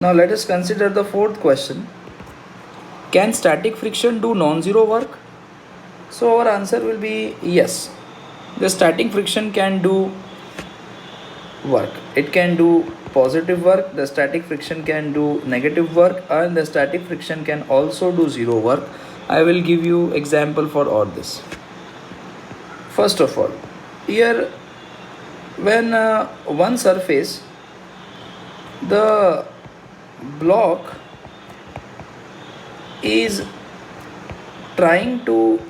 Now let us consider the fourth question. Can static friction do non-zero work? So our answer will be yes. The static friction can do work. It can do positive work, the static friction can do negative work, and the static friction can also do zero work. I will give you example for all this. First of all, here when one surface, the block is trying to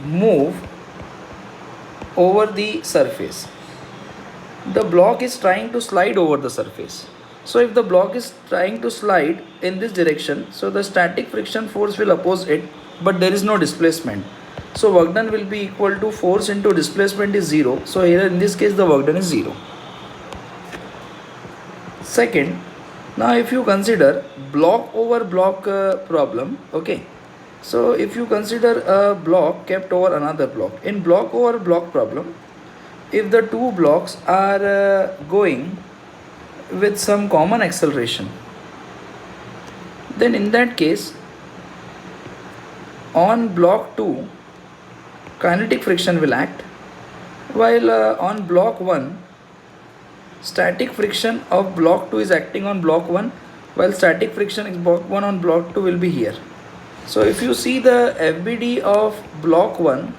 move over the surface, the block is trying to slide over the surface. So if the block is trying to slide in this direction, so the static friction force will oppose it, but there is no displacement. So work done will be equal to force into displacement is 0. So here in this case the work done is 0. Second, now if you consider block over block problem, okay. So if you consider a block kept over another block, in block over block problem, if the two blocks are going with some common acceleration, then in that case on block 2 kinetic friction will act, while on block 1 static friction of block 2 is acting on block 1, while static friction is block 1 on block 2 will be here. So if you see the FBD of block 1,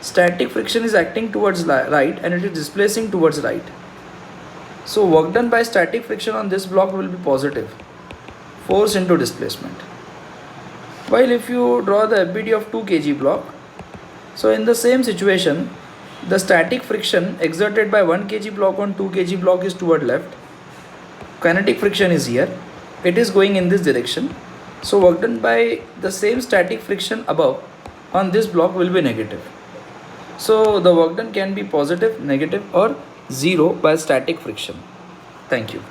static friction is acting towards right and it is displacing towards right. So work done by static friction on this block will be positive, force into displacement. While if you draw the FBD of 2 kg block, so in the same situation, the static friction exerted by 1 kg block on 2 kg block is toward left, kinetic friction is here, it is going in this direction. So work done by the same static friction above on this block will be negative. So the work done can be positive, negative or 0 by static friction. Thank you.